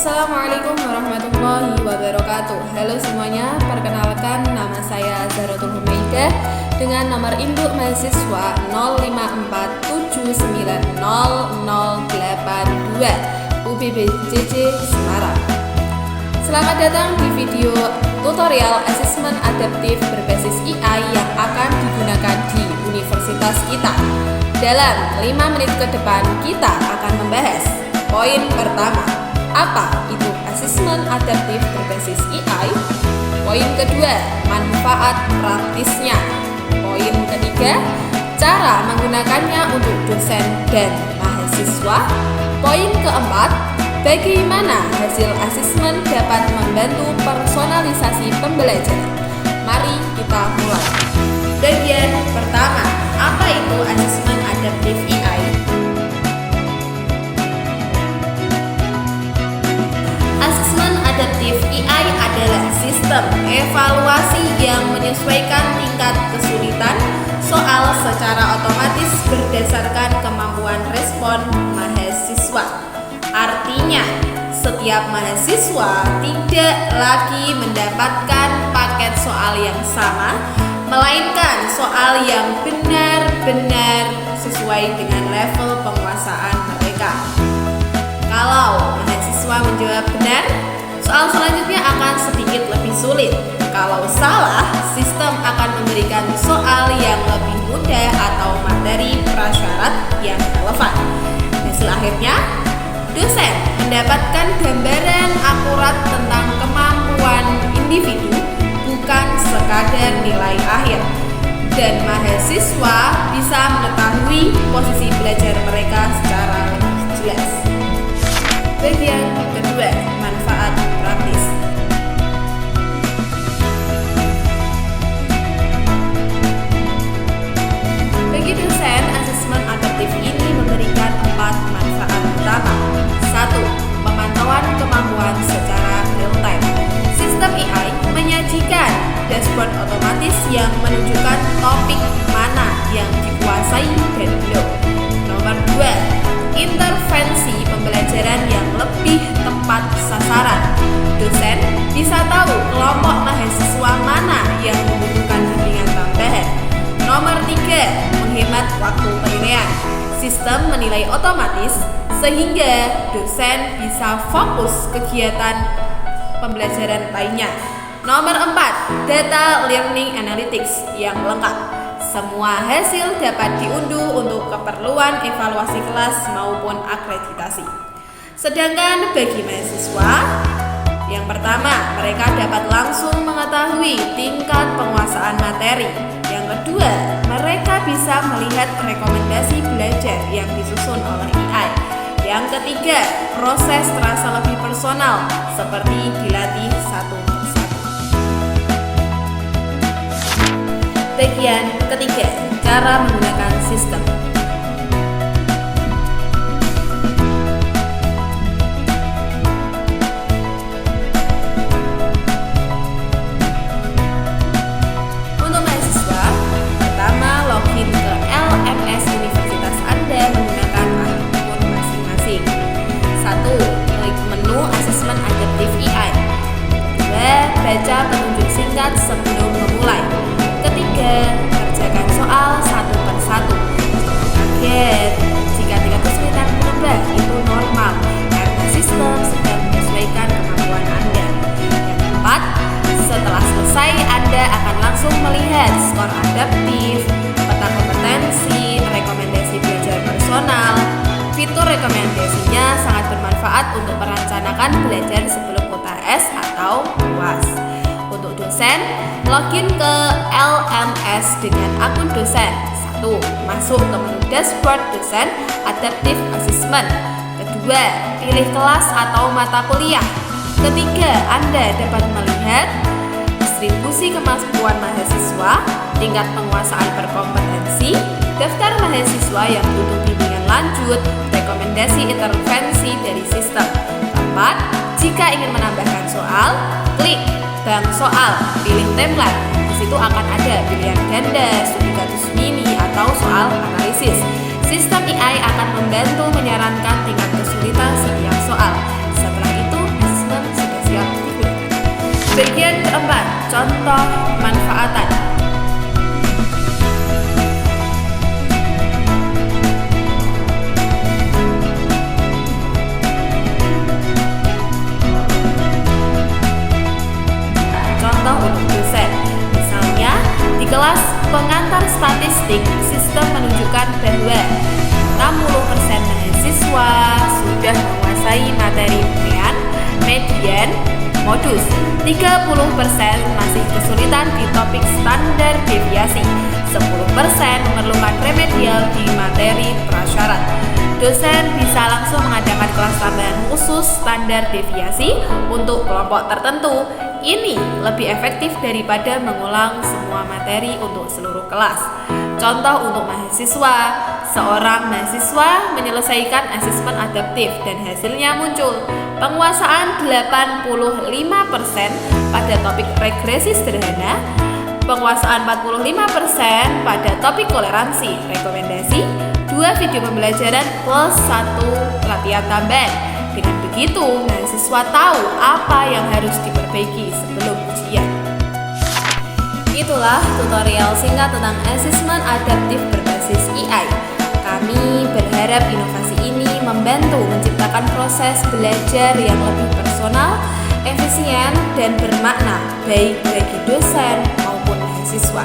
Assalamualaikum warahmatullahi wabarakatuh. Halo semuanya, perkenalkan nama saya Zahratul Humaidah dengan nomor induk mahasiswa 0547900082 UBBJJ Semarang. Selamat datang di video tutorial asesmen adaptif berbasis AI yang akan digunakan di universitas kita. Dalam 5 menit ke depan kita akan membahas poin pertama, apa itu asesmen adaptif berbasis AI? Poin kedua, manfaat praktisnya. Poin ketiga, cara menggunakannya untuk dosen dan mahasiswa. Poin keempat, bagaimana hasil asesmen dapat membantu personalisasi pembelajaran. Mari kita mulai. Bagian pertama, apa itu asesmen adaptif AI? Asesmen adaptif AI adalah sistem evaluasi yang menyesuaikan tingkat kesulitan soal secara otomatis berdasarkan kemampuan respon mahasiswa. Artinya, setiap mahasiswa tidak lagi mendapatkan paket soal yang sama, melainkan soal yang benar-benar sesuai dengan level penguasaan mereka. Kalau mahasiswa menjawab benar, soal selanjutnya akan sedikit lebih sulit. Kalau salah, sistem akan memberikan soal yang lebih mudah atau materi prasyarat yang relevan. Hasil akhirnya, dosen mendapatkan gambaran akurat tentang kemampuan individu, bukan sekadar nilai akhir. Dan mahasiswa bisa mengetahui posisi belajar mereka secara lebih jelas. Bagian kedua, manfaat praktis. Bagi dosen, asesmen adaptif ini memberikan 4 manfaat utama. 1. Pemantauan kemampuan secara real time. Sistem AI menyajikan dashboard otomatis yang menunjukkan topik mana yang dikuasai dan belum. Nomor 2. Intervensi pembelajaran yang lebih tepat sasaran. Dosen bisa tahu kelompok mahasiswa mana yang membutuhkan bimbingan tambahan. Nomor 3. Menghemat waktu penilaian. Sistem menilai otomatis sehingga dosen bisa fokus kegiatan pembelajaran lainnya. Nomor 4. Data learning analytics yang lengkap. Semua hasil dapat diunduh untuk keperluan evaluasi kelas maupun akreditasi. Sedangkan bagi mahasiswa, yang pertama, mereka dapat langsung mengetahui tingkat penguasaan materi. Yang kedua, mereka bisa melihat rekomendasi belajar yang disusun oleh AI. Yang ketiga, proses terasa lebih personal, seperti dilatih satu persatu. Bagian ketiga, cara menggunakan sistem. Untuk mahasiswa, pertama login ke LMS Universitas Anda menggunakan akun masing-masing. 1. Klik menu asesmen adaptif AI. 2. Baca petunjuk singkat sebelum memulai. 3. Kerjakan soal satu per satu. Kaget jika tingkat kesulitan berubah, itu normal karena sistem sedang menyesuaikan kemampuan Anda. Yang keempat, setelah selesai Anda akan langsung melihat skor adaptif, peta kompetensi, rekomendasi belajar personal. Fitur rekomendasinya sangat bermanfaat untuk merencanakan belajar sebelum UTS atau UAS. Untuk dosen, login ke LMS dengan akun dosen. 1. Masuk ke menu dashboard dosen adaptive assessment. 2. Pilih kelas atau mata kuliah. 3. Anda dapat melihat distribusi kemampuan mahasiswa, tingkat penguasaan berkompetensi, daftar mahasiswa yang butuh bimbingan lanjut, rekomendasi intervensi dari sistem. 4. Jika ingin menambahkan soal, klik bank soal, pilih template. Di situ akan ada pilihan ganda, studi kasus mini, atau soal analisis. Sistem AI akan membantu menyarankan tingkat kesulitan setiap soal. Setelah itu, contoh pemanfaatan. Contoh untuk dosen, misalnya di kelas pengantar statistik, sistem menunjukkan bahwa 60% mahasiswa sudah menguasai materi median, modus. 30% masih kesulitan di topik standar deviasi. 10% memerlukan remedial di materi prasyarat. Dosen bisa langsung mengadakan kelas tambahan khusus standar deviasi untuk kelompok tertentu. Ini lebih efektif daripada mengulang semua materi untuk seluruh kelas. Contoh untuk mahasiswa, seorang mahasiswa menyelesaikan asesmen adaptif dan hasilnya muncul penguasaan 85% pada topik regresi sederhana, penguasaan 45% pada topik toleransi rekomendasi, 2 video pembelajaran plus 1 latihan tambahan. Dengan begitu, mahasiswa tahu apa yang harus diperbaiki sebelum ujian. Itulah tutorial singkat tentang asesmen adaptif berbasis AI. Kami berharap inovasi ini membantu menciptakan proses belajar yang lebih personal, efisien, dan bermakna baik bagi dosen maupun mahasiswa.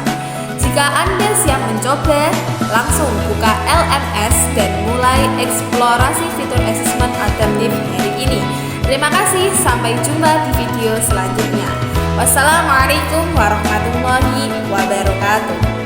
Jika Anda siap mencoba, langsung buka LMS dan mulai eksplorasi fitur asesmen adaptif hari ini. Terima kasih, sampai jumpa di video selanjutnya. Wassalamualaikum warahmatullahi wabarakatuh.